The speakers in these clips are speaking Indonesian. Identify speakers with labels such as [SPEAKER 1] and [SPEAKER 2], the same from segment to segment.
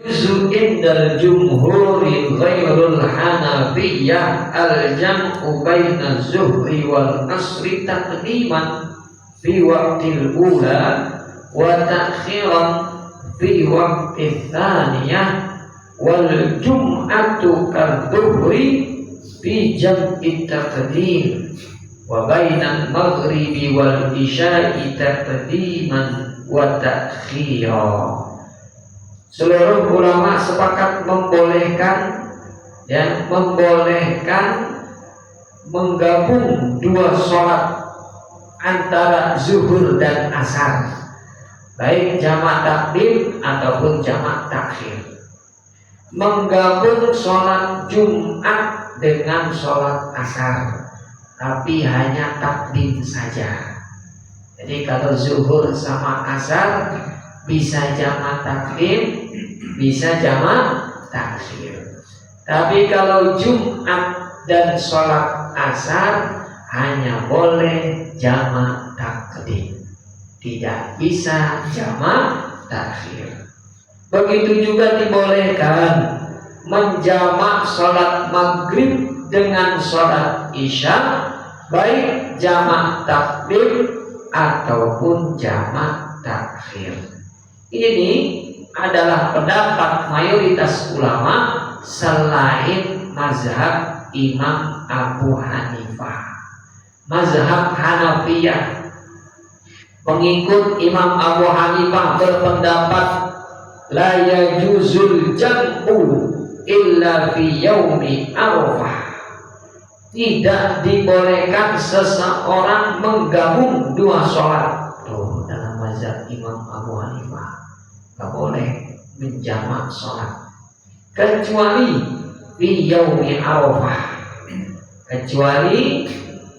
[SPEAKER 1] Juzu indal jumhuri ghairul hanafiyah al-jam'u baina zuhri wal asri taqdiman fi waqtil ula wa ta'khiran fi waqtil thaniyah wal jum'atu kadzuhri fi jam'i taqdim wa bainal maghribi wal isya'i taqdiman wa ta'khiran. Seluruh ulama sepakat membolehkan menggabung dua sholat antara zuhur dan asar, baik jamak takdim ataupun jamak takhir. Menggabung sholat Jumat dengan sholat asar, tapi hanya takdim saja. Jadi kalau zuhur sama asar bisa jamak takdim, bisa jamak takhir. Tapi kalau Jumat dan sholat asar hanya boleh jamak takdim, tidak bisa jamak takhir. Begitu juga dibolehkan menjamak sholat maghrib dengan sholat isya, baik jamak takdim ataupun jamak takhir. Ini adalah pendapat mayoritas ulama selain mazhab Imam Abu Hanifah. Mazhab Hanafiyah, pengikut Imam Abu Hanifah berpendapat la yajuzul jam'u illa fi yaumi Arafah. Tidak dibolehkan seseorang menggabung dua sholat. Dalam mazhab Imam Abu Hanifah tak boleh menjamak sholat kecuali fi yaumi Arafah, kecuali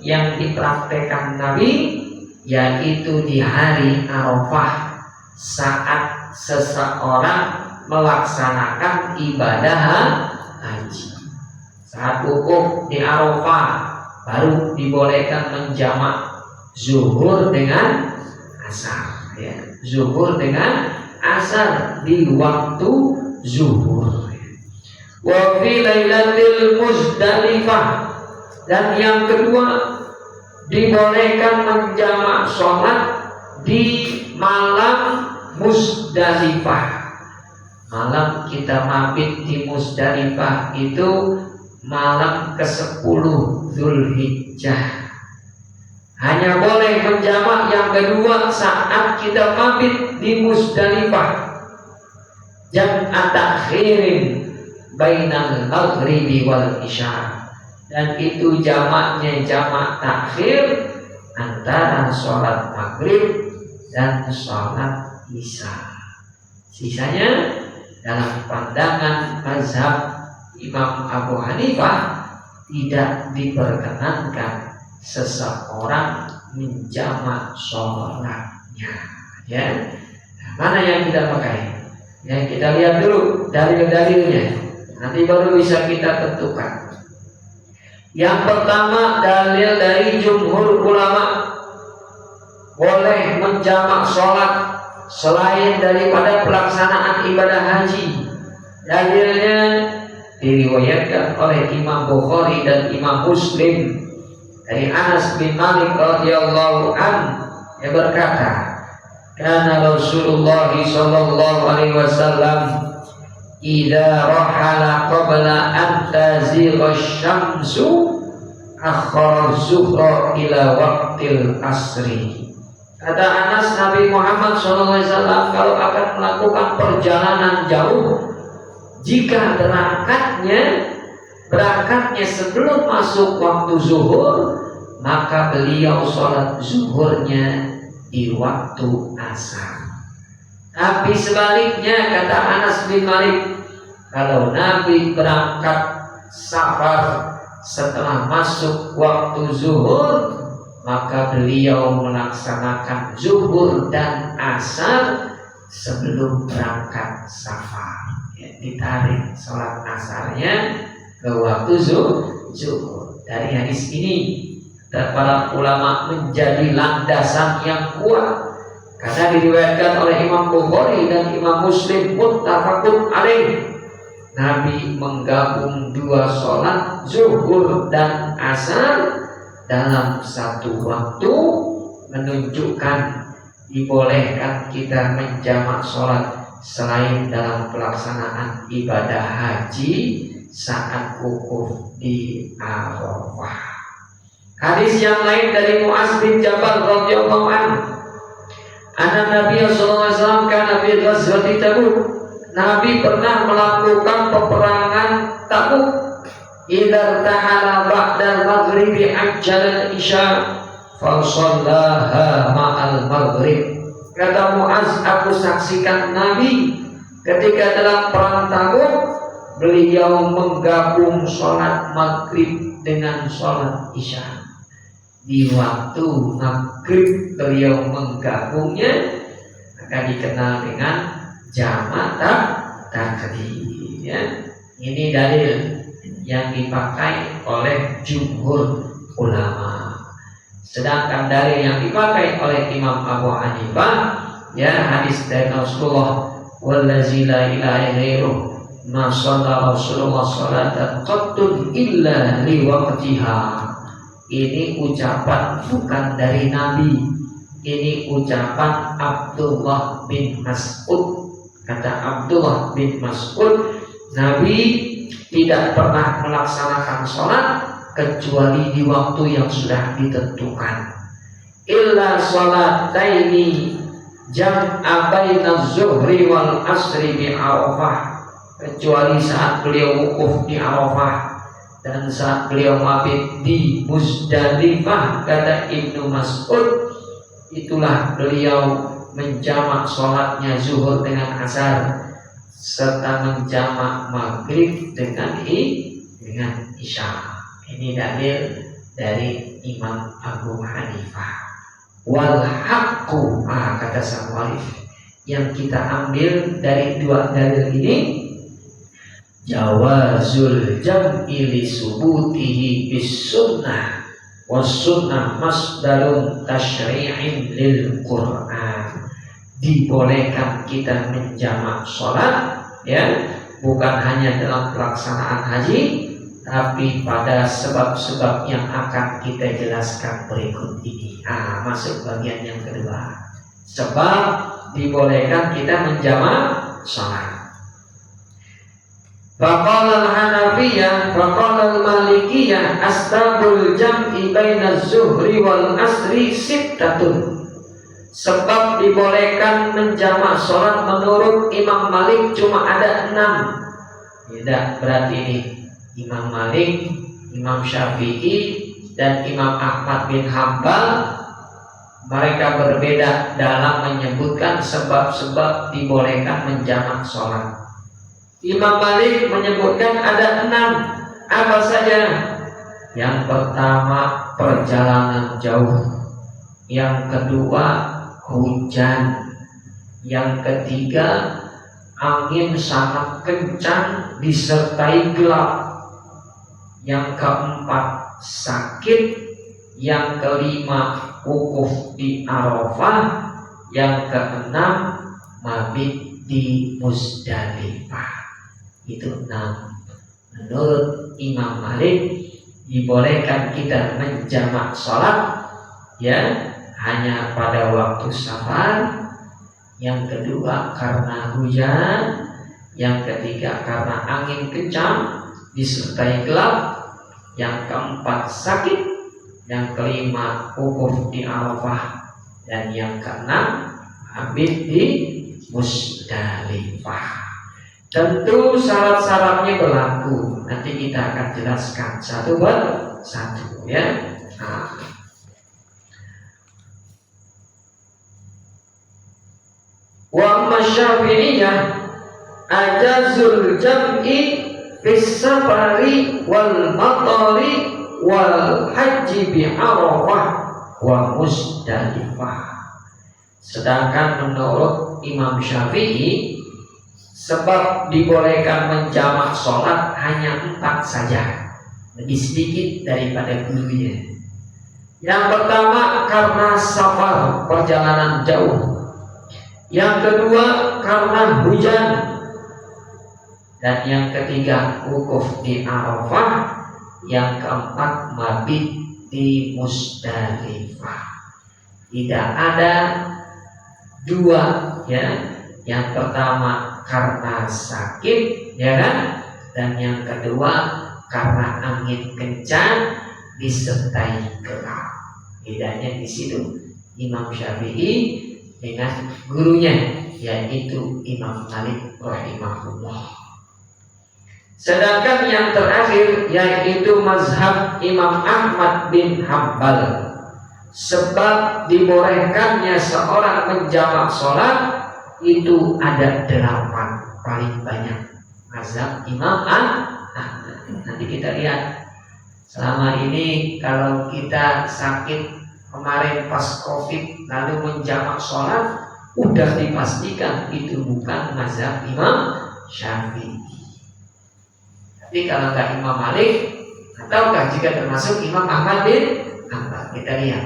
[SPEAKER 1] yang dipraktekkan Nabi, yaitu di hari Arafah saat seseorang melaksanakan ibadah haji. Saat wukuf di Arafah baru dibolehkan menjamak zuhur dengan asar, zuhur dengan asar di waktu zuhur. Wa fi lailatul Muzdalifah, dan yang kedua dibolehkan menjamak sholat di malam Muzdalifah. Malam kita mabit di Muzdalifah itu malam ke-10 Zulhijjah. Hanya boleh menjamak yang kedua saat kita mabit di Muzdalifah. Jam'at takhirin bainal maghribi wal isya, dan itu jamaknya jamak takhir antara sholat maghrib dan sholat isya. Sisanya dalam pandangan mazhab Imam Abu Hanifah tidak diperkenankan seseorang menjamak sholatnya. Mana yang kita pakai? Kita lihat dulu dalil-dalilnya, nanti baru bisa kita tentukan. Yang pertama, dalil dari jumhur ulama boleh menjamak sholat selain daripada pelaksanaan ibadah haji. Dalilnya diriwayatkan oleh Imam Bukhari dan Imam Muslim dari Anas bin Malik radhiyallahu anhu, yang berkata, kana Rasulullah sallallahu alaihi wasallam idza rahala qabla an tazigha asy-syamsu akhara zuhra ila waqtil asri. Kata Anas, Nabi Muhammad sallallahu alaihi wasallam kalau akan melakukan perjalanan jauh, jika berangkatnya sebelum masuk waktu zuhur, maka beliau sholat zuhurnya di waktu asar. Tapi sebaliknya, kata Anas bin Malik, kalau Nabi berangkat safar setelah masuk waktu zuhur, maka beliau melaksanakan zuhur dan asar sebelum berangkat safar. Ditarik sholat asarnya ke waktu zuhur. Dari hadis ini para ulama menjadi landasan yang kuat Karena diriwayatkan oleh Imam Bukhari dan Imam Muslim muttafaqun alaih, Nabi menggabung dua sholat zuhur dan asar dalam satu waktu, menunjukkan dibolehkan kita menjamak sholat selain dalam pelaksanaan ibadah haji saat wukuf di Arafah. Hadis yang lain dari Mu'adz bin Jabal radhiyallahu anhu, anna Nabi sallallahu alaihi wasallam kana fi ghazwati Tabuk. Nabi pernah melakukan peperangan Tabuk. Idza tahala ba'da maghribi ajjal isya fa shallaha ma'al maghrib. Kata Mu'adz, aku saksikan Nabi ketika dalam perang Tabuk, beliau menggabung sholat maghrib dengan sholat isya. Di waktu maghrib beliau menggabungnya, maka dikenal dengan jamak takdim. Ya. Ini dalil yang dipakai oleh jumhur ulama. Sedangkan dalil yang dipakai oleh Imam Abu Hanifah, ya, hadis dari Rasulullah, wallazi la ilaha ghairuh ma shalla Rasulullah salatan qattun illa li waqtiha. Ini ucapan bukan dari Nabi, ini ucapan Abdullah bin Mas'ud. Kata Abdullah bin Mas'ud, Nabi tidak pernah melaksanakan sholat kecuali di waktu yang sudah ditentukan. Illa sholataini jam'a baina zuhri wal asri bi Arafah, kecuali saat beliau wukuf di Arafah dan saat beliau mabit di Muzdalifah. Kata Ibnu Mas'ud, itulah beliau menjamak sholatnya zuhur dengan asar serta menjamak maghrib dengan isya. Ini dalil dari Imam Abu Hanifah. Wal haqqu, kata sang mu'allif, yang kita ambil dari dua dalil ini, jawazul jam'i li subutihi bis sunnah was sunnah masdarun tasyri'in lil Qur'an. Dibolehkan kita menjamak sholat, ya, bukan hanya dalam pelaksanaan haji, tapi pada sebab-sebab yang akan kita jelaskan berikut ini. Masuk bagian yang kedua, sebab dibolehkan kita menjamak sholat. Faqala al-Hanafiyah, faqala al-Malikiyah, asbabul jam'i baina az-zuhri wal asri sittatun. Sebab dibolehkan menjamak sholat menurut Imam Malik cuma ada 6. Tidak, berarti ini Imam Malik, Imam Syafi'i, dan Imam Ahmad bin Hambal, mereka berbeda dalam menyebutkan sebab-sebab dibolehkan menjamak sholat. Imam Malik menyebutkan ada 6. Apa saja? Yang pertama, perjalanan jauh. Yang kedua, hujan. Yang ketiga, angin sangat kencang disertai gelap. Yang keempat, sakit. Yang kelima, wukuf di Arafah. Yang keenam, mabit di Muzdalifah. Itu 6. Menurut Imam Malik dibolehkan kita menjamak sholat, ya, hanya pada waktu safar. Yang kedua karena hujan. Yang ketiga karena angin kencang disertai gelap. Yang keempat sakit. Yang kelima wukuf di Arafah. Dan yang keenam mabit di Muzdalifah. Tentu syarat-syaratnya berlaku. Nanti kita akan jelaskan satu persatu, ya. Wa amma Syafi'iyah ajazul jam'i fis safari wal matari wal haji bi Arafah wa Muzdalifah. Sedangkan menurut Imam Syafi'i, sebab dibolehkan menjamak sholat hanya 4 saja, lebih sedikit daripada gurunya. Yang pertama karena safar, perjalanan jauh. Yang kedua karena hujan. Dan yang ketiga wukuf di Arafah. Yang keempat mabit di Musdalifah. Tidak ada dua, ya. Yang pertama karena sakit, ya kan? Dan yang kedua karena angin kencang disertai gelap. Bedanya di situ Imam Syafi'i dengan gurunya, yaitu Imam Malik rahimahullah. Sedangkan yang terakhir yaitu mazhab Imam Ahmad bin Hanbal. Sebab dibolehkannya seorang menjamak sholat itu ada 8 paling banyak mazhab Imam Ahmad. Nanti kita lihat selama ini kalau kita sakit kemarin pas COVID lalu menjamak sholat, udah dipastikan itu bukan mazhab Imam Syafi'i. Tapi kalau nggak Imam Malik, ataukah jika termasuk Imam Ahmad bin Hanbal, kita lihat.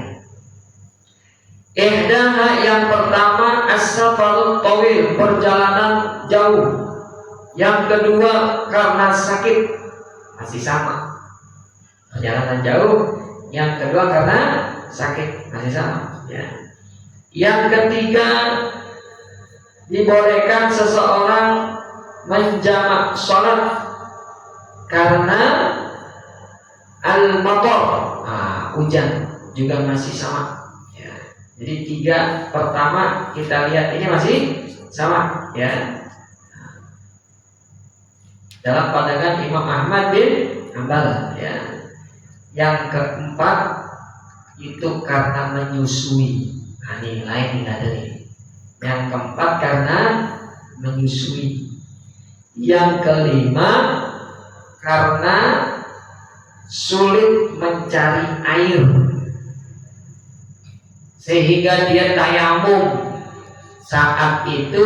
[SPEAKER 1] Ihdaha yang pertama as-safarut tawil, perjalanan jauh. Yang kedua karena sakit, masih sama. Perjalanan jauh. Yang kedua karena sakit, masih sama. Ya. Yang ketiga dibolehkan seseorang menjamak sholat karena al-matar, hujan, juga masih sama. Ya. Jadi 3 pertama kita lihat ini masih sama, ya. Dalam pandangan Imam Ahmad bin Hanbal, ya. Yang keempat itu karena menyusui. Ini lain tidak ada. Yang keempat karena menyusui. Yang kelima karena sulit mencari air sehingga dia tayamum. Saat itu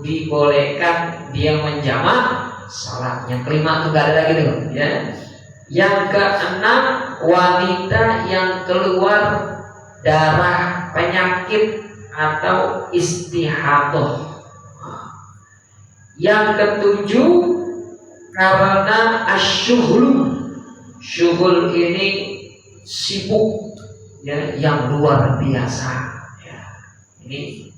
[SPEAKER 1] dibolehkan dia menjamak salat. Yang kelima itu nggak ada lagi tuh, ya. Yang keenam wanita yang keluar darah penyakit atau istihadah. Yang ketujuh karena asyughul. Syughul ini sibuk, ya, yang luar biasa, ya. Ini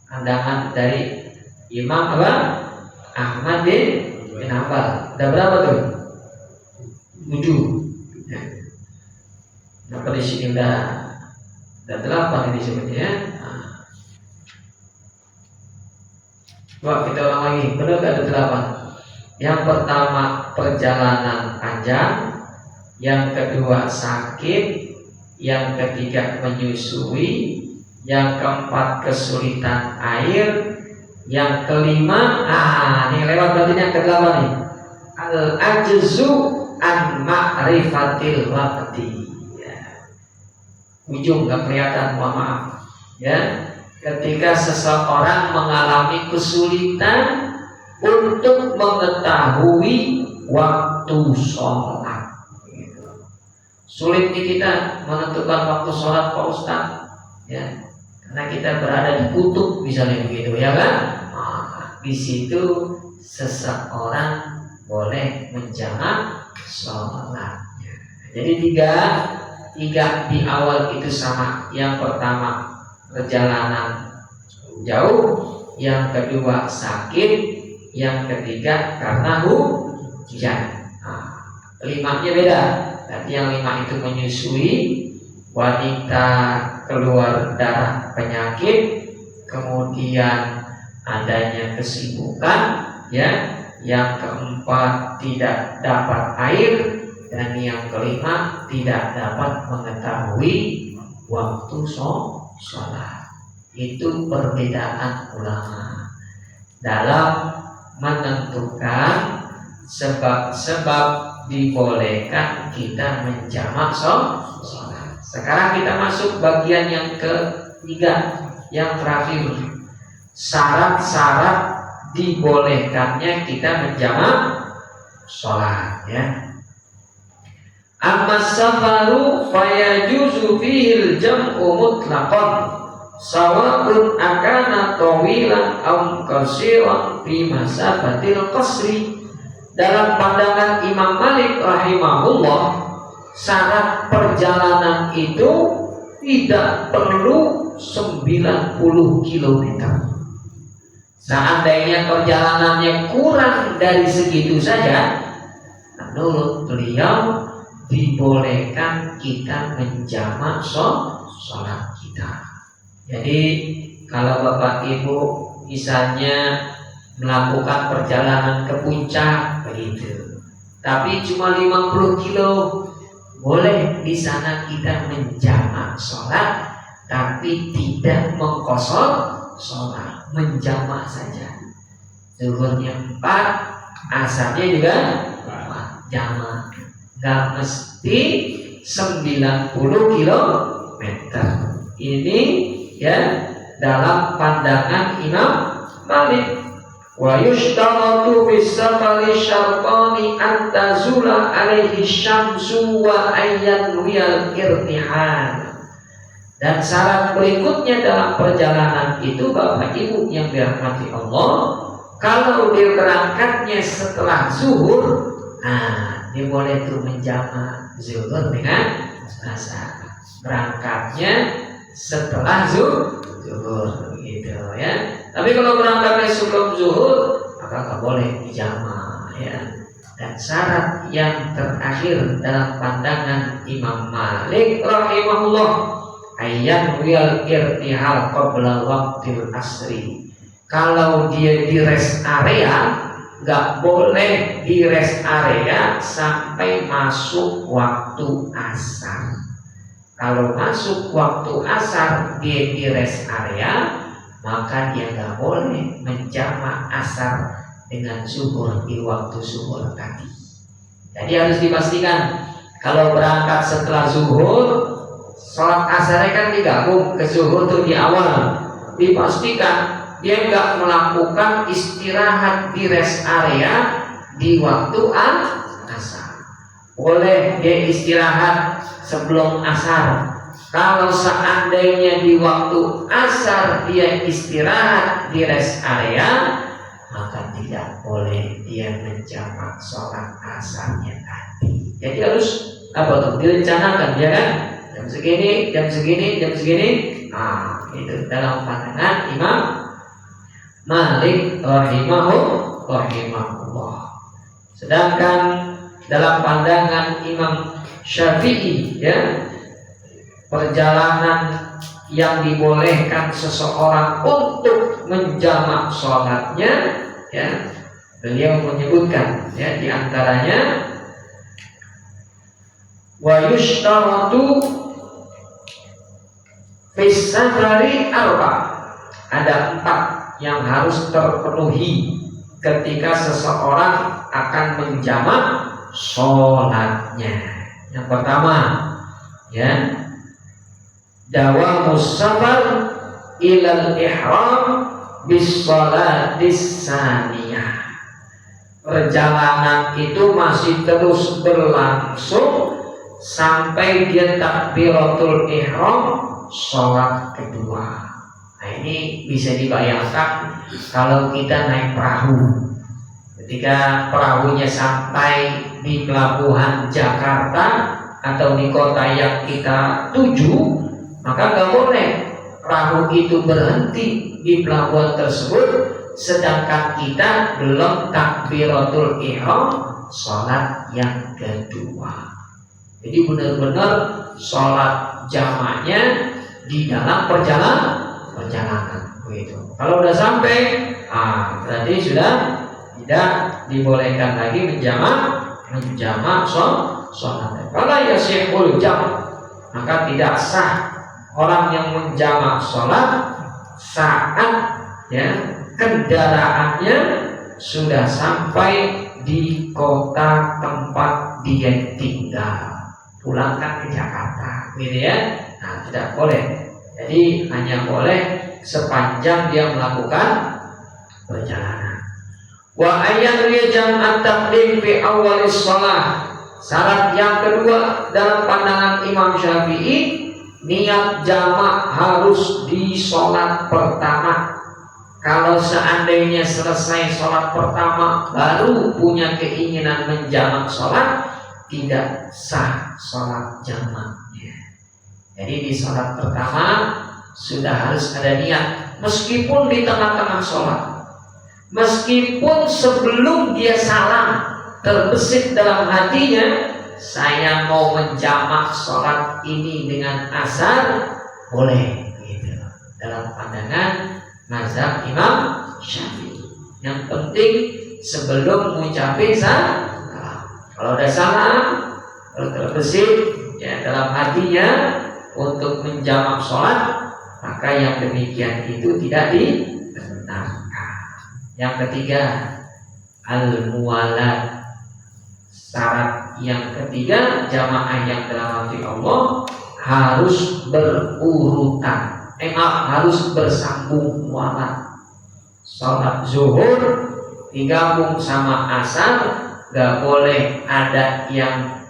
[SPEAKER 1] pandangan dari Imam Ahmad bin Hanbal. Ada berapa tuh? 7. Ya. Dapat di sini udah 8 ini sebetulnya. Wah, kita ulang lagi. Benar gak ada 8? Yang pertama perjalanan panjang, yang kedua sakit, yang ketiga menyusui, yang keempat kesulitan air, yang kelima ini lewat berarti yang ke-8 nih, al-ajzu an ma'rifatil waqti, ya. Ujung gak kelihatan, mohon maaf, ya. Ketika seseorang mengalami kesulitan untuk mengetahui waktu sholat, gitu. Sulit nih kita menentukan waktu sholat, Pak Ustaz, ya, karena kita berada di kutub misalnya begitu, ya kan? Di situ seseorang boleh menjamak sholatnya. Jadi tiga di awal itu sama. Yang pertama perjalanan jauh, yang kedua sakit, yang ketiga karena hujan. Limanya beda. Berarti yang 5 itu menyusui, wanita keluar darah penyakit, kemudian adanya kesibukan, ya. Yang keempat tidak dapat air, dan yang kelima tidak dapat mengetahui waktu sholat. Itu perbedaan ulama dalam menentukan sebab-sebab dibolehkan kita menjamak sholat. Sekarang kita masuk bagian yang ketiga, yang terakhir, syarat-syarat dibolehkannya kita menjamak sholat, ya. Amma safaru fayajuzu fihil jam'u mutlaqan. sawa'un akana tawilan aw qasiran fi masafatil qasri. Dalam pandangan Imam Malik rahimahullah, syarat perjalanan itu tidak perlu 90 km. Seandainya perjalanannya kurang dari segitu saja, menurut beliau dibolehkan kita menjamak sholat kita. Jadi kalau Bapak Ibu misalnya melakukan perjalanan ke puncak begitu, tapi cuma 50 kilo, boleh di sana kita menjamak sholat, tapi tidak mengkosor sholat, menjamak saja. Zuhurnya 4, asarnya juga 4, jamak. Nggak mesti 90 kilometer. Ini ya dalam pandangan Imam Malik. Wa yushtaratu fis safari syartani an tazula alaihi syamsu wa ayyan wiyal irtihal. Dan syarat berikutnya dalam perjalanan itu, Bapak Ibu yang dirahmati Allah, kalau dia berangkatnya setelah zuhur, dia boleh tuh menjamak zuhur dengan asar. Berangkatnya setelah zuhur gitu ya. Tapi kalau berangkatnya sebelum zuhur, maka nggak boleh dijamak ya. Dan syarat yang terakhir dalam pandangan Imam Malik rahimahullah, ayyan wiyal irtihal qabla waqtil asri. Kalau dia di rest area, nggak boleh di rest area sampai masuk waktu asar. Kalau masuk waktu asar dia di rest area, maka dia nggak boleh menjamak asar dengan zuhur di waktu zuhur tadi. Jadi harus dipastikan kalau berangkat setelah zuhur, sholat asarnya kan digabung ke zuhur tuh di awal. Dipastikan dia nggak melakukan istirahat di rest area di waktu asar. Boleh dia istirahat sebelum asar. Kalau seandainya di waktu asar dia istirahat di rest area, maka tidak boleh dia menjamak sholat asarnya tadi. Jadi harus apa tuh? Direncanakan ya kan? Jam segini, jam segini, jam segini. Itu dalam pandangan Imam Malik rahimahullah. Sedangkan dalam pandangan Imam Syafi'i ya, perjalanan yang dibolehkan seseorang untuk menjamak sholatnya ya, beliau menyebutkan ya, diantaranya wa yushtaratu fis safari arba, ada 4 yang harus terpenuhi ketika seseorang akan menjamak sholatnya. Yang pertama ya, dawamus safar ilal ihram bis sholatis saniyah. Perjalanan itu masih terus berlangsung sampai dia takbiratul ihram sholat kedua. Nah ini bisa dibayangkan kalau kita naik perahu, ketika perahunya sampai di pelabuhan Jakarta atau di kota yang kita tuju, maka nggak boleh perahu itu berhenti di pelabuhan tersebut sedangkan kita belum takbiratul ihram sholat yang kedua. Jadi benar-benar sholat jamaknya di dalam perjalanan begitu. Kalau udah sampai, berarti sudah tidak dibolehkan lagi menjamak sholat. Kalau yasihul jam, maka tidak sah orang yang menjamak sholat saat ya kendaraannya sudah sampai di kota tempat dia tinggal, pulangkan ke Jakarta, gitu ya. Nah, tidak boleh. Jadi hanya boleh sepanjang dia melakukan perjalanan. Wa ayyan jam'at taqdim fi awalis shalah. Syarat yang kedua dalam pandangan Imam Syafi'i, niat jamak harus di sholat pertama. Kalau seandainya selesai sholat pertama baru punya keinginan menjamak sholat, tidak sah sholat jamaknya. Jadi di sholat pertama sudah harus ada niat, meskipun di tengah-tengah sholat, meskipun sebelum dia salam terbesit dalam hatinya, saya mau menjamak sholat ini dengan asar, boleh gitu. Dalam pandangan mazhab Imam Syafi'i, yang penting sebelum mengucapkan salam, kalau ada salam, kalau terbesit ya dalam hatinya untuk menjamak sholat, maka yang demikian itu tidak dibenarkan. Yang ketiga, al-muwalat. Syarat yang ketiga, jamaah yang dirahmati Allah harus berurutan. Harus bersambung mualat. Sholat zuhur digabung sama asar, gak boleh ada yang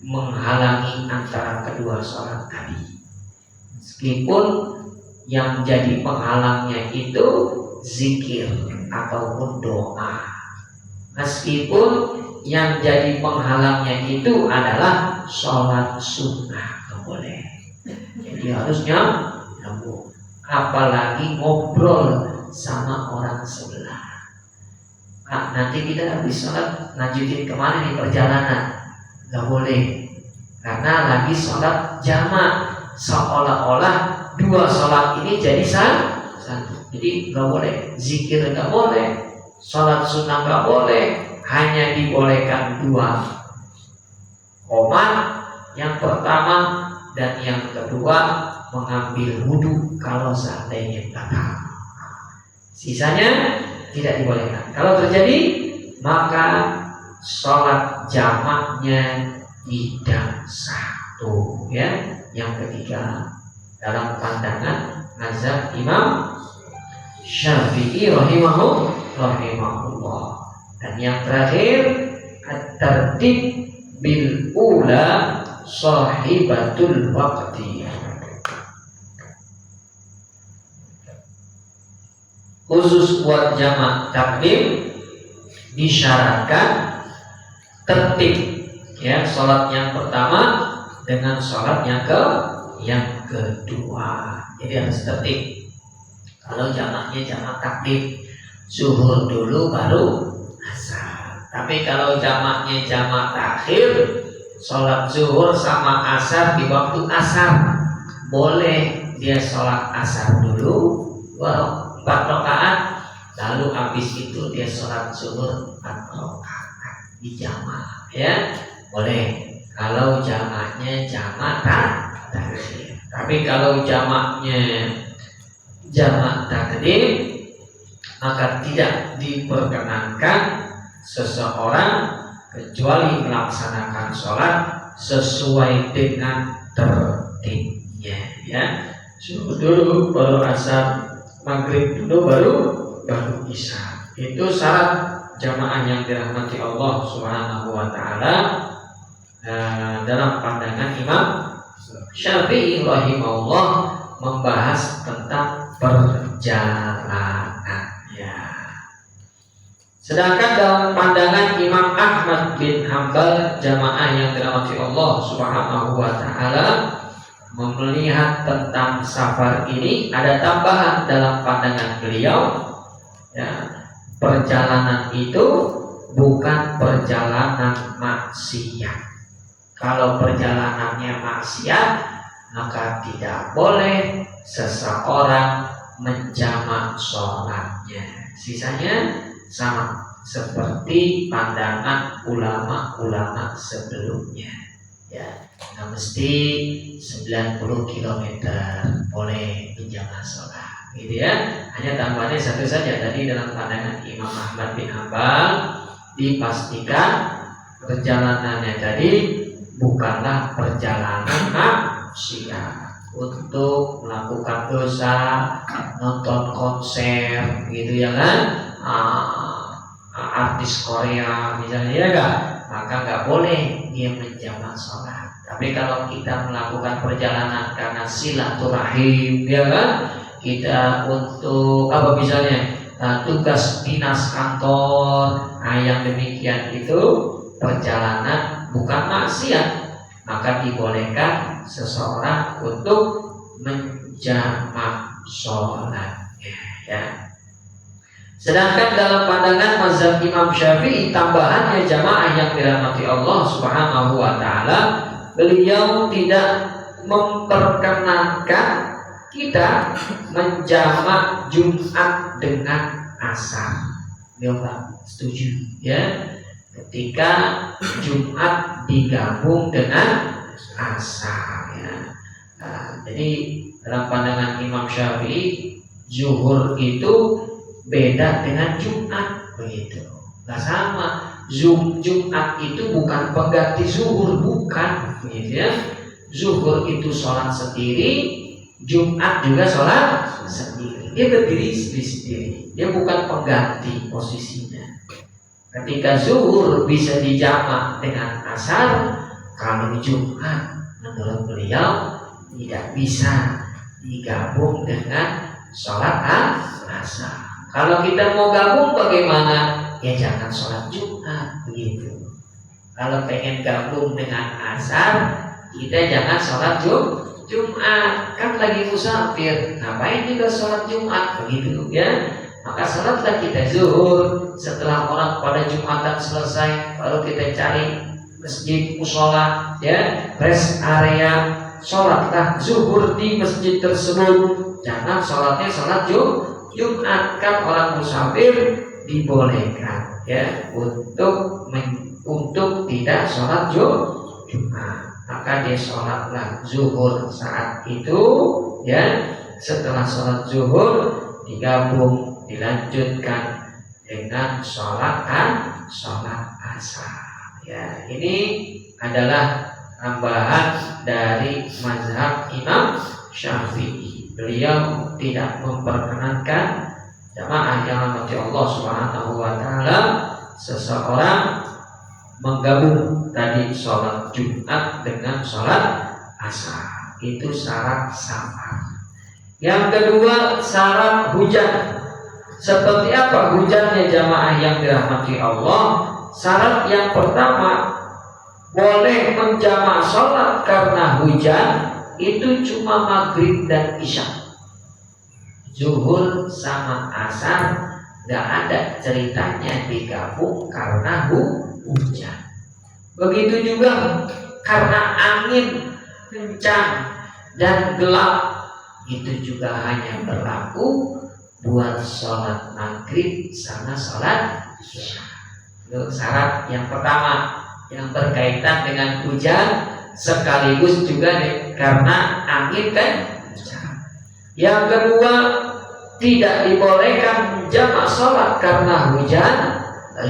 [SPEAKER 1] menghalangi antara kedua sholat tadi. Meskipun yang jadi penghalangnya itu zikir ataupun doa, meskipun yang jadi penghalangnya itu adalah sholat sunnah, gak boleh. Jadi harusnya nyambung, apalagi ngobrol sama orang sebelah. Nah, nanti kita habis sholat lanjutin kemana nih perjalanan? Gak boleh, karena lagi sholat jamak, seolah-olah dua sholat ini jadi satu. Jadi gak boleh, zikir gak boleh, sholat sunnah gak boleh, hanya dibolehkan dua qomat, yang pertama dan yang kedua mengambil wudhu kalau seandainya batal. Sisanya tidak dibolehkan. Kalau terjadi maka sholat jamaknya tidak satu. Ya, yang ketiga dalam pandangan mazhab Imam Syafi'i rahimahullah. Dan yang terakhir, at-tartib bil ula sahibatul waqti. Khusus buat jamak takdim disyaratkan tertib, ya, sholat yang pertama dengan sholat yang kedua. Jadi harus tertib. Kalau jamaknya jamak takdim, zuhur dulu baru asar. Tapi kalau jamaknya jamak takhir, sholat zuhur sama asar di waktu asar, boleh dia sholat asar dulu 4 rakaat, lalu habis itu dia sholat zuhur 4 rakaat di jamak, ya, boleh. Kalau jamaknya jamak takhir. Tapi kalau jamaknya jamak takdim, maka tidak diperkenankan seseorang kecuali melaksanakan sholat sesuai dengan tertibnya, ya. Zuhur dulu baru asar, maghrib dulu baru isya. Itu syarat jamaah yang dirahmati Allah Subhanahu wa taala dalam pandangan Imam Syafi'i rahimahullah membahas tentang perjalanan, ya. Sedangkan dalam pandangan Imam Ahmad bin Hanbal, jamaah yang dirahmati Allah Subhanahu wa taala, melihat tentang safar ini ada tambahan dalam pandangan beliau, ya, perjalanan itu bukan perjalanan maksiat. Kalau perjalanannya maksiat, maka tidak boleh seseorang menjamak sholatnya. Sisanya sama seperti pandangan ulama-ulama sebelumnya, ya. Nah, mesti 90 km boleh menjamak sholat, gitu ya. Hanya tambahannya satu saja, tadi dalam pandangan Imam Ahmad bin Hanbal dipastikan perjalanannya tadi bukanlah perjalanan maksiat untuk melakukan dosa, nonton konser, gitu ya kan, artis Korea misalnya, ya enggak, maka enggak boleh dia menjamak sholat. Tapi kalau kita melakukan perjalanan karena silaturahim, ya kan, kita untuk apa misalnya tugas dinas kantor, yang demikian itu perjalanan bukan maksiat, maka dibolehkan seseorang untuk menjamak sholatnya, ya. Sedangkan dalam pandangan mazhab Imam Syafi'i, tambahannya jamaah yang dirahmati Allah Subhanahu wa taala, beliau tidak memperkenankan kita menjamak Jumat dengan asar. Beliau tak setuju, ya, ketika Jumat digabung dengan asar, ya. Jadi dalam pandangan Imam Syafi'i, zuhur itu beda dengan Jumat, begitu. Nggak sama. Jumat itu bukan pengganti zuhur, bukan, begitu, ya. Zuhur itu sholat sendiri, Jumat juga sholat sendiri. Dia berdiri sendiri. Dia bukan pengganti posisinya. Ketika zuhur bisa dijamak dengan asar, kalau Jumat menurut beliau tidak bisa digabung dengan sholat asar. Kalau kita mau gabung bagaimana? Ya jangan sholat Jumat, begitu. Kalau pengen gabung dengan asar, kita jangan sholat Jumat, kan lagi musafir, ngapain juga sholat Jumat, begitu, ya. Maka sholatlah kita zuhur. Setelah orang pada Jumatan selesai, baru kita cari masjid musola, ya, rest area, sholatlah zuhur di masjid tersebut. Jangan sholatnya sholat Jumat, kan orang musafir dibolehkan, ya, untuk tidak sholat Jumat. Maka dia sholatlah zuhur saat itu, ya. Setelah sholat zuhur digabung, dilanjutkan dengan sholat asar, ya. Ini adalah tambahan dari mazhab Imam Syafi'i. Beliau tidak memperkenankan jamaah yang dirahmati Allah Subhanahu wa taala seseorang menggabung tadi sholat Jumat dengan sholat asar. Itu syarat safar. Yang kedua, syarat hujan. Seperti apa hujannya jamaah yang dirahmati Allah? Syarat yang pertama, boleh menjamak sholat karena hujan itu cuma maghrib dan isya. Zuhur sama asar gak ada ceritanya digabung karena hujan. Begitu juga karena angin kencang dan gelap, itu juga hanya berlaku buat sholat maghrib sama sholat isya. Itu syarat yang pertama yang berkaitan dengan hujan, sekaligus juga karena angin kencang. Yang kedua, tidak dibolehkan jamak sholat karena hujan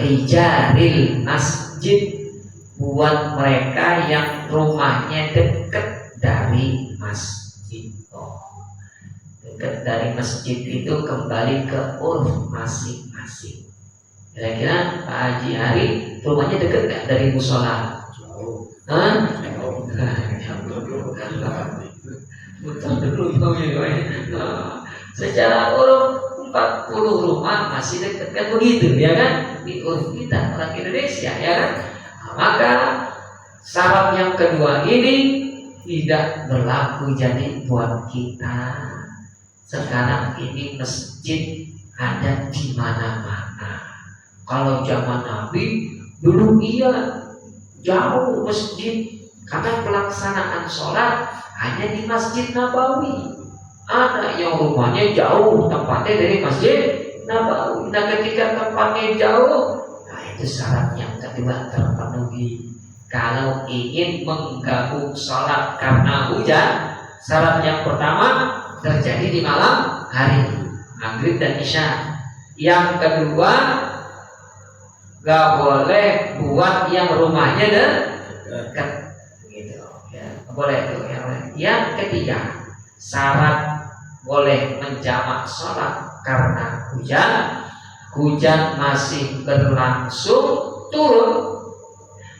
[SPEAKER 1] lijaril masjid, buat mereka yang rumahnya dekat dari masjid. Dekat dari masjid itu kembali ke urf masing-masing. Kira-kira Pak Haji Hari rumahnya dekat nggak dari musola? Jauh. Secara uruf 40 rumah masih dekat, kan begitu, ya kan? Di uruf kita orang Indonesia, ya kan? Maka syarat yang kedua ini tidak berlaku jadi buat kita. Sekarang ini masjid ada di mana-mana. Kalau zaman Nabi dulu iya jauh masjid, karena pelaksanaan sholat hanya di Masjid Nabawi. Ada yang rumahnya jauh tempatnya dari Masjid Nabawi. Nah ketika tempatnya jauh, nah itu syarat yang kedua terpenuhi. Kalau ingin menggabung sholat karena hujan, syarat yang pertama terjadi di malam hari, maghrib dan isya. Yang kedua, gak boleh buat yang rumahnya dekat, gitu, ya. Boleh tuh. Yang ketiga, syarat boleh menjamak sholat karena hujan masih berlangsung turun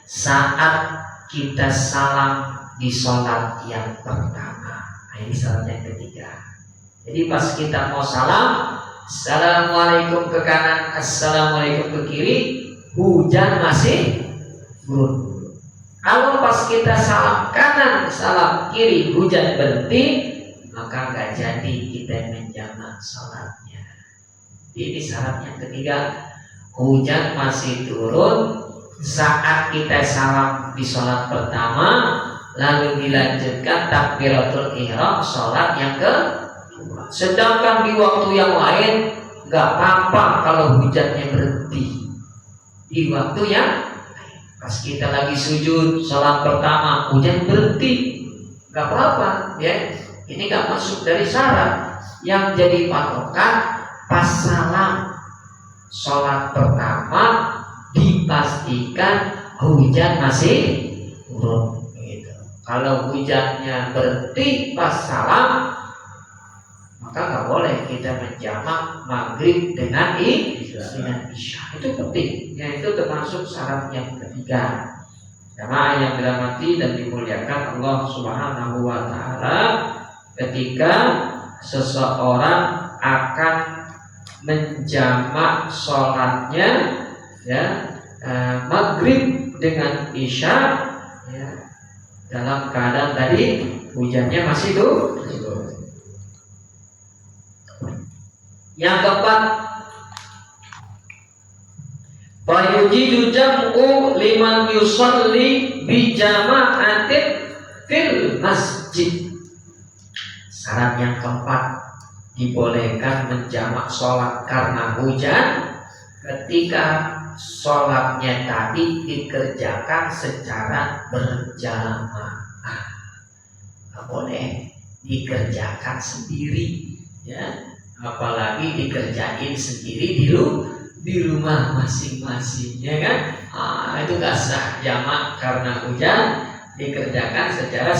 [SPEAKER 1] saat kita salam di sholat yang pertama. Nah, ini syarat yang ketiga. Jadi pas kita mau salam, assalamualaikum ke kanan, assalamualaikum ke kiri, hujan masih turun. Kalau pas kita salam kanan, salam kiri, hujan berhenti, maka nggak jadi kita menjamak sholatnya. Ini syarat yang ketiga. Hujan masih turun saat kita salam di sholat pertama, lalu dilanjutkan takbiratul ihram sholat yang kedua. Sedangkan di waktu yang lain nggak apa-apa kalau hujannya berhenti. Di waktu yang pas kita lagi sujud sholat pertama hujan berhenti, nggak apa-apa ya. Ini nggak masuk dari syarat. Yang jadi patokan pas salam sholat pertama dipastikan hujan masih turun. Gitu. Kalau hujannya berhenti pas salam, maka nggak boleh kita menjamak maghrib dengan isya. Itu penting. Ya, itu termasuk syarat yang ketiga. Jamaah yang dirahmati dan dimuliakan Allah Subhanahu wa Ta'ala, ketika seseorang akan menjamak sholatnya ya, maghrib dengan isya ya, dalam keadaan tadi hujannya masih turun. Yang keempat, fayujidu jam'u liman yusalli bi jama'atin fil masjid. Syarat yang keempat, dibolehkan menjamak sholat karena hujan ketika sholatnya tadi dikerjakan secara berjamaah. Nggak boleh dikerjakan sendiri ya. Apalagi dikerjain sendiri di rumah masing-masing, ya kan? Itu gak sah jamak karena hujan, dikerjakan secara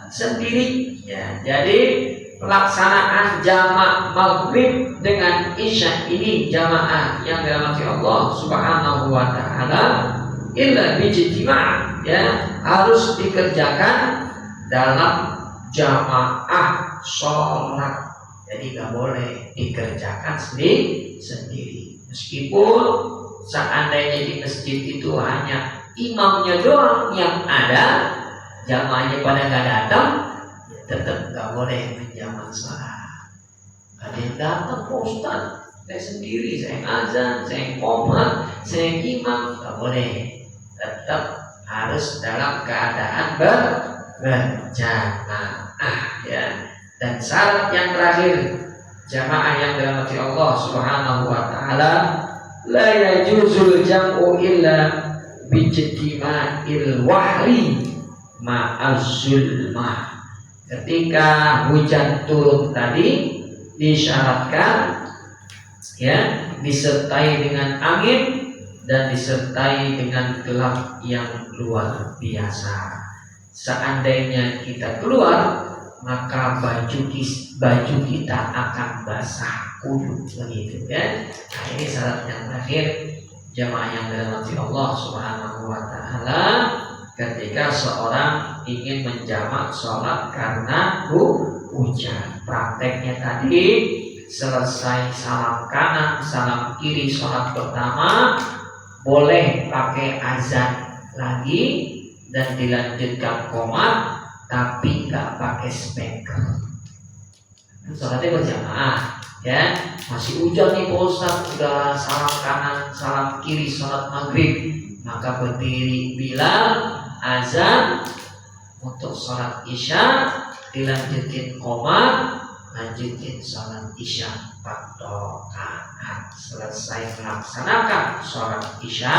[SPEAKER 1] sendiri. Ya, jadi pelaksanaan jamak maghrib dengan isya ini jamaah yang dirahmati Allah Subhanahu wa Ta'ala illa bijtima', ya, harus dikerjakan dalam jamaah sholat. Jadi nggak boleh dikerjakan sendiri. Meskipun seandainya di masjid itu hanya imamnya doang yang ada, jamaahnya pada nggak datang, ya tetap nggak boleh menjamak sholat. Ada yang datang, Pak Ustaz, saya sendiri, saya azan, saya qomat, saya imam, nggak boleh. Tetap harus dalam keadaan berjamaah, ya. Dan syarat yang terakhir, jamaah yang dirahmati Allah Subhanahu wa Ta'ala, la yajuzul jam'u illa bijtima'il wahri ma'az zulmah. Ketika hujan turun tadi disyaratkan ya disertai dengan angin dan disertai dengan gelap yang luar biasa. Seandainya kita keluar, maka baju kita akan basah kuyup, begitu kan? Nah, ini syarat yang terakhir, jamaah yang dirahmati Allah Subhanahu wa Ta'ala, ketika seorang ingin menjamak sholat karena hujan. Prakteknya tadi selesai salam kanan, salam kiri sholat pertama, boleh pakai azan lagi dan dilanjutkan qomat, tapi nggak pakai speaker. Sholatnya berjamaah, ya. Masih hujan nih Pak Ustaz, sudah salam kanan, salam kiri, sholat maghrib, maka berdiri Bilal, azan untuk sholat isya, dilanjutin qomat, lanjutin sholat isya 4 rakaat. Selesai melaksanakan sholat isya,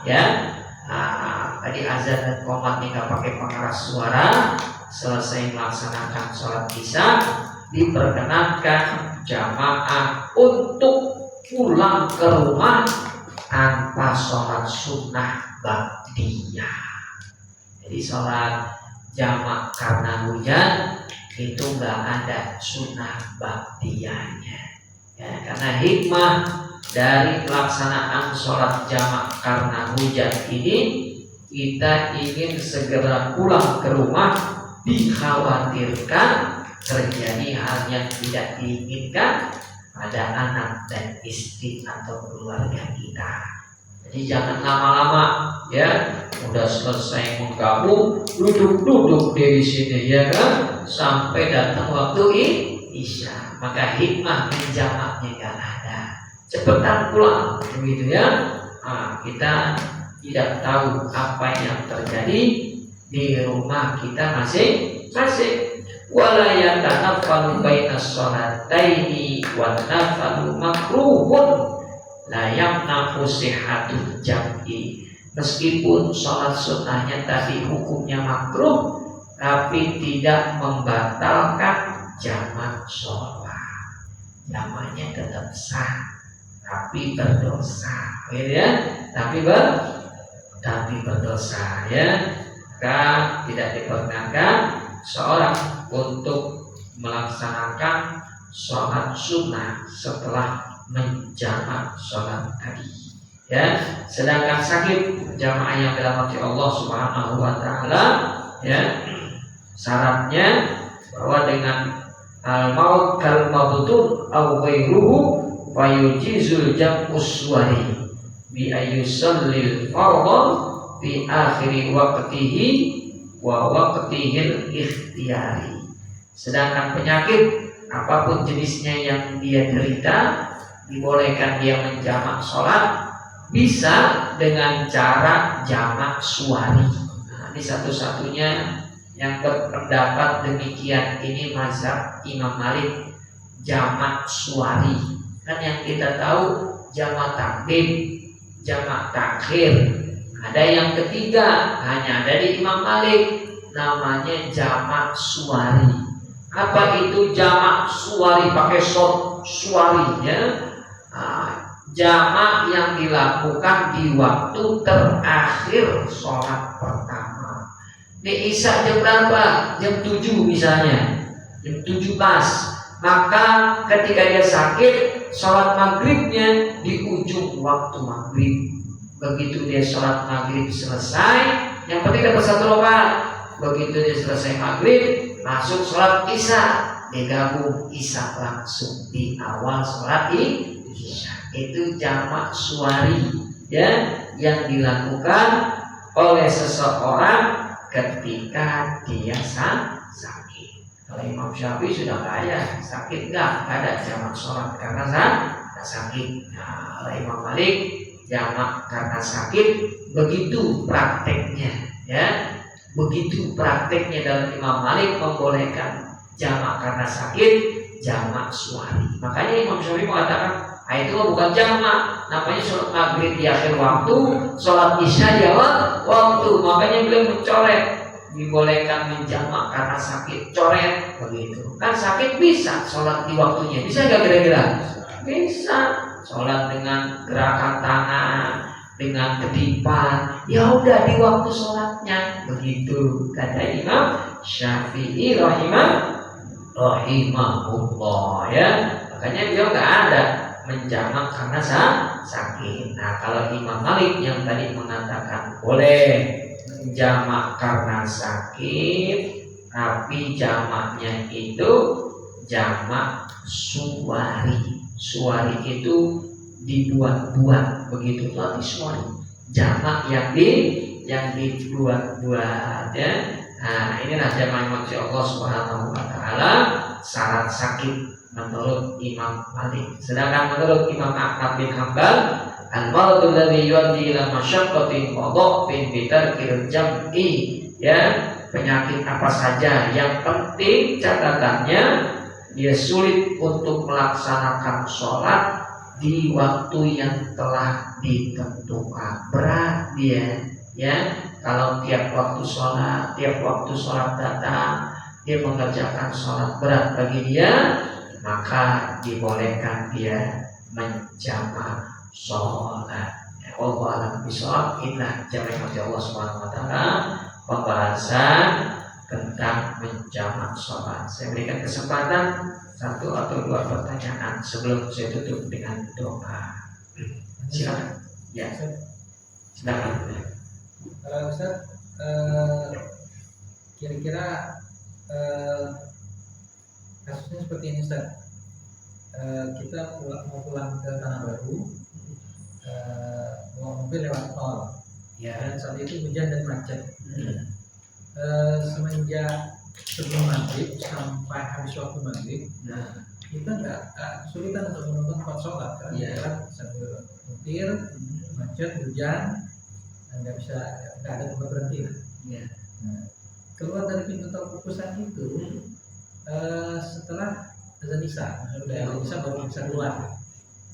[SPEAKER 1] ya. Tadi azan dan qomat nih nggak pakai pengeras suara. Selesai melaksanakan sholat isya, diperkenankan jamaah untuk pulang ke rumah tanpa sholat sunnah ba'diyah. Jadi sholat jamak karena hujan itu nggak ada sunnah ba'diyahnya, ya, karena hikmah dari pelaksanaan sholat jamak karena hujan ini kita ingin segera pulang ke rumah, dikhawatirkan terjadi hal yang tidak diinginkan pada anak dan istri atau keluarga kita. Jadi jangan lama-lama ya, udah selesai menggabung duduk-duduk di sini ya kan, sampai datang waktu isya, maka hikmah menjamaknya gak ada. Cepetan pulang begitu ya. Kita tidak tahu apa yang terjadi di rumah kita masing-masing. Wala yatanaffalu bainas sholataini wa nafalu makruhun la yamna'u sihhatul jam'i. Meskipun sholat sunnahnya tadi hukumnya makruh, tapi tidak membatalkan jamak sholat. Jamaknya tetap sah, tapi berdosa, gitu ya. Tapi berdosa ya. Maka tidak diperkenankan seorang untuk melaksanakan sholat sunnah setelah menjamak sholat tadi ya. Sedangkan sakit jamaah yang dirahmati Allah Subhanahu wa taala ya, syaratnya bahwa dengan al-maut kal mabtun aw ghairuhu fayujizul jam'us suwari bi ayyusallil fardhu fi akhiri waqtihi wa waqtihil ikhtiyari. Sedangkan penyakit apapun jenisnya yang dia derita, dibolehkan dia menjamak sholat, bisa dengan cara jamak suwari. Nah, ini satu-satunya yang berpendapat demikian, ini mazhab Imam Malik, jamak suwari. Kan yang kita tahu jamak takdim, jamak takhir. Ada yang ketiga, hanya ada di Imam Malik, namanya jamak suwari. Apa itu jamak suwari? Pakai suwari ya. Jamak yang dilakukan di waktu terakhir sholat pertama. Di isya jam berapa? Jam 7 misalnya, jam 7 pas. Maka ketika dia sakit, sholat maghribnya di ujung waktu maghrib. Begitu dia sholat maghrib selesai, yang penting dapat 1 rakaat. Begitu dia selesai maghrib, masuk sholat isya, digabung isya langsung di awal sholat isya. Itu jamak suwari ya, yang dilakukan oleh seseorang ketika dia sakit. Kalau Imam Syafi'i sudah kaya, sakit enggak ada jamak sholat karena sakit. Nah, kalau Imam Malik jamak karena sakit. Begitu prakteknya ya, begitu prakteknya dalam Imam Malik membolehkan jamak karena sakit, jamak suwari. Makanya Imam Syafi'i mengatakan, itu bukan jamak, namanya sholat maghrib di akhir waktu, sholat isya di awal waktu. Makanya beliau mencoret, dibolehkan menjamak karena sakit, coret begitu. Kan sakit bisa sholat di waktunya, bisa nggak kira-kira? Bisa. Sholat dengan gerakan tangan, dengan kedipan, ya udah di waktu sholatnya begitu kata Imam Syafi'i rahimahullah ya. Makanya dia nggak ada menjamak karena sakit. Nah, kalau Imam Malik yang tadi mengatakan boleh menjamak karena sakit, tapi jamaknya itu jamak suwari. Suwari itu dibuat-buat begitu, berarti suwari jamak yang dibuat-buat ya. Nah, inilah jamak maksud Allah Subhanahu wa taala syarat sakit menurut Imam Malik. Sedangkan menurut Imam Ahmad bin Hanbal, al-maradu alladhi yuaddi ila masyaqqatin wa dhafin bi tarkil jam'i ya, penyakit apa saja yang penting catatannya dia sulit untuk melaksanakan sholat di waktu yang telah ditentukan. Berat dia ya, kalau tiap waktu sholat datang dia mengerjakan sholat berat bagi dia, maka dibolehkan dia menjamak sholat. Allah alam bisawab. Inilah jamak Allah Subhanahu wa taala, pembahasan tentang menjamak sholat. Saya berikan kesempatan 1 atau 2 pertanyaan sebelum saya tutup dengan doa. Silakan. Ya. Silakan.
[SPEAKER 2] Kalau Ustaz, kira-kira kasusnya seperti ini Ustaz. Kita mau pulang ke Tanah Baru, mau mobil lewat tol,
[SPEAKER 1] Ya.
[SPEAKER 2] dan saat itu hujan dan macet. Semenjak sebelum maghrib sampai habis waktu maghrib,
[SPEAKER 1] Nah,
[SPEAKER 2] kita nggak kesulitan untuk menemukan tempat sholat karena
[SPEAKER 1] Iya.
[SPEAKER 2] jalan sambil nyetir, macet, hujan, dan nggak ada tempat berhenti.
[SPEAKER 1] ya.
[SPEAKER 2] Nah, keluar dari pintu tol Kukusan itu setelah azan isya, udah azan isya baru bisa keluar.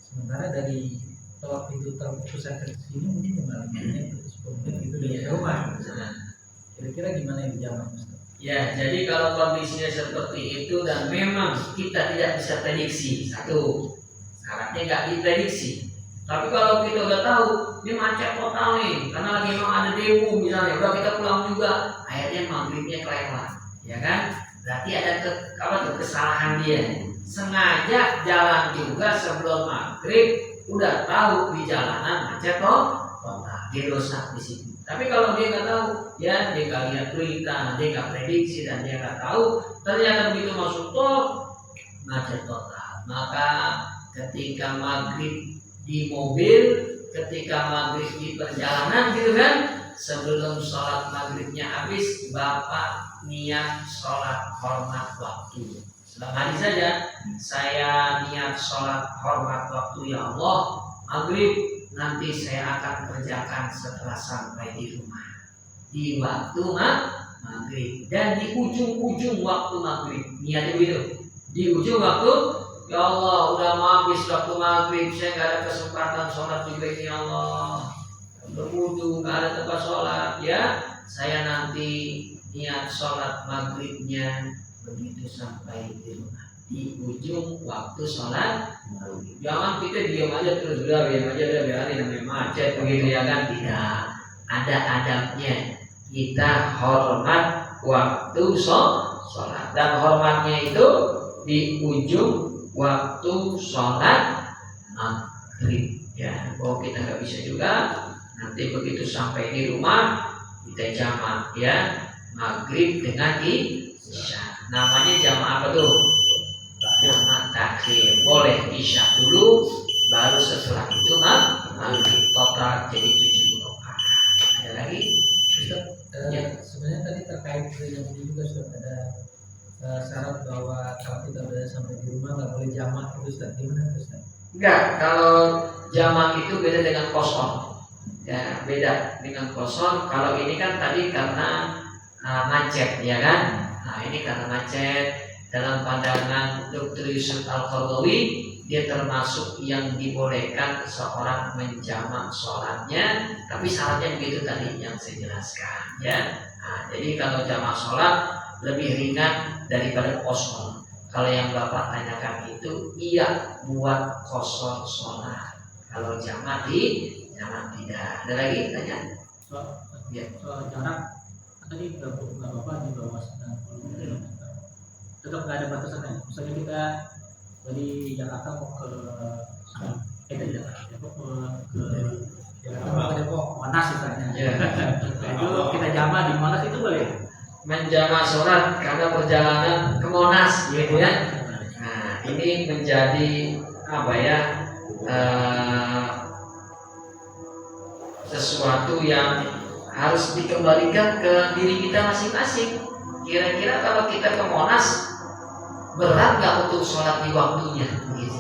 [SPEAKER 2] Sementara dari pintu tol Kukusan ke sini mungkin cuma 5 menit atau 10 menit itu dari rumah. Kira-kira gimana yang dijawab Ustaz?
[SPEAKER 1] Ya, jadi kalau kondisinya seperti itu dan memang kita tidak bisa prediksi, satu, syaratnya nggak diprediksi. Tapi kalau kita udah tahu ini macet total nih, karena lagi memang ada demo misalnya, udah kita pulang juga, akhirnya maghribnya kelewat, ya kan? Berarti ada kesalahan dia. Sengaja jalan juga sebelum maghrib, udah tahu di jalanan macet total, dia dosa di situ. Tapi kalau dia nggak tahu, ya dia nggak lihat berita, dia nggak prediksi dan dia nggak tahu, ternyata begitu masuk tol macet total. Maka ketika maghrib di mobil, ketika maghrib di perjalanan gitu kan, sebelum sholat maghribnya habis, Bapak niat sholat hormat waktu. Selama ini saja saya niat sholat hormat waktu, ya Allah, maghrib nanti saya akan kerjakan setelah sampai di rumah di waktu maghrib, dan di ujung-ujung waktu maghrib niatnya begitu. Di ujung waktu, ya Allah udah mau habis waktu maghrib, saya nggak ada kesempatan sholat juga ini, ya Allah berwudu nggak ada tempat sholat, ya saya nanti niat sholat maghribnya begitu sampai di rumah di ujung waktu sholat maghrib. Jangan kita diam aja terus, udah biarin aja, udah biarin namanya macet begitu, ya kan? Tidak, ada adabnya. Kita hormat waktu sholat, dan hormatnya itu di ujung waktu sholat maghrib. Ya, bahwa kita nggak bisa juga nanti begitu sampai di rumah kita jamak, ya maghrib dengan isya. Namanya jamak apa tuh? Jamak takhir. Boleh isya dulu, baru setelah itu maghrib total jadi 7 rakaat. Ada lagi?
[SPEAKER 2] Ustaz, sebenarnya tadi terkait dengan ini juga sudah ada syarat bahwa kalau kita udah sampai di rumah nggak boleh jamak itu Ustaz. Gimana Ustaz?
[SPEAKER 1] Enggak, kalau jamak itu beda dengan kosor. Ya, beda dengan kosor. Kalau ini kan tadi karena macet, ya kan? Nah, ini karena macet. Dalam pandangan Dr. Yusuf Al-Qaradawi, dia termasuk yang dibolehkan seorang menjamak sholatnya, tapi syaratnya begitu tadi yang saya jelaskan, ya. Nah, jadi kalau jamak sholat lebih ringan daripada kosor. Kalau yang Bapak tanyakan itu, iya buat kosor sholat. Kalau jamak jamak tidak. Ada lagi tanya?
[SPEAKER 2] Soal jarak tadi nggak apa-apa di bawah 90 km. Tetap nggak ada batasannya. Misalnya kita dari Jakarta mau ke Depok, Monas misalnya.
[SPEAKER 1] Ya.
[SPEAKER 2] Itu kita jamak di Monas itu boleh.
[SPEAKER 1] Menjamak sholat karena perjalanan ke Monas, gitu ya. Nah, ini menjadi apa ya? Sesuatu yang harus dikembalikan ke diri kita masing-masing. Kira-kira kalau kita ke Monas berat nggak untuk sholat di waktunya, begitu.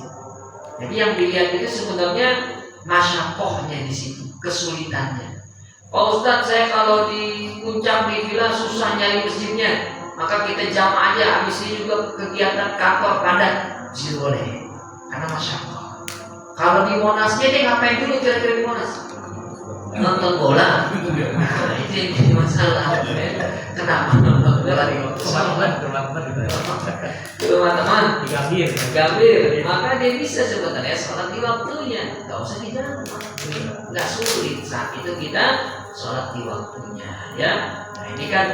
[SPEAKER 1] Jadi yang dilihat itu sebenarnya masyakohnya di situ, kesulitannya. Pak Ustadz, saya kalau di puncak di villa susah nyari masjidnya, maka kita jamak aja, habis ini juga kegiatan kantor padat, bisa boleh, karena masyakoh. Kalau di Monasnya dia ngapain dulu kira-kira di Monas? Nonton bola. Nah, itu yang jadi masalah. Kenapa nonton bola di teman-teman? Gambir. Maka dia bisa sebenarnya sholat di waktunya, nggak usah dijamak, nggak sulit. Saat itu kita sholat di waktunya, ya. Nah, ini kan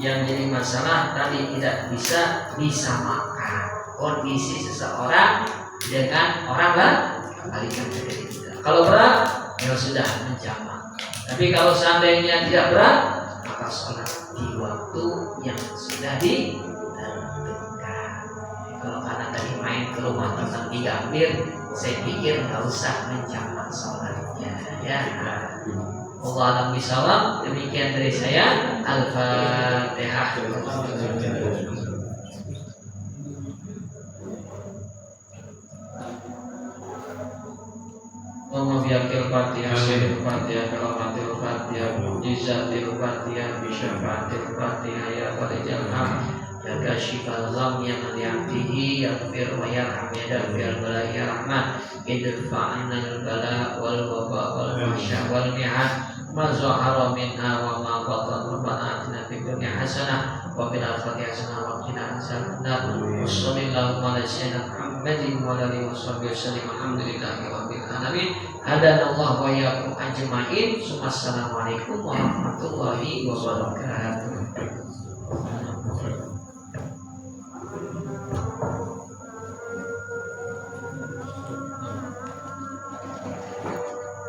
[SPEAKER 1] yang jadi masalah tadi, tidak bisa disamakan kondisi seseorang dengan orang lain. Kembalikan ke diri kita. Kalau berat, ya sudah menjamak. Tapi kalau seandainya tidak berat, maka sholat di waktu yang sudah ditentukan. Kalau karena tadi main ke rumah teman di Gambir, saya pikir nggak usah menjamak sholatnya. Ya. Allah alam bisawab. Demikian dari saya. Al-Fatihah. Allahumma bi'akil Fatihah, Sayyidul Fatihah, Kalamatil Fatihah, Mujizatil Fatihah, Bisyafatil Fatihah, Ya Farijal Ham, Ya Kashifal Gham, Ya Mali'atihi, Ya Gfir wa Yarham, Ya Dafir Bala, Ya Rahman, Idfa'anal Bala wal Waba wal Masya wal Mi'ad, Ma Zuhara minha wa ma Batan, Rabbana atina fid dunya hasanah, wa fil akhirati hasanah, wa qina adzabannar. Wassallallahu ala sayyidina Muhammadin wa alihi washabbihi wasallam. Alhamdulillahi rabbil alamin. Hadanallahu wa iyyakum ajmain. Assalamualaikum warahmatullahi wabarakatuh.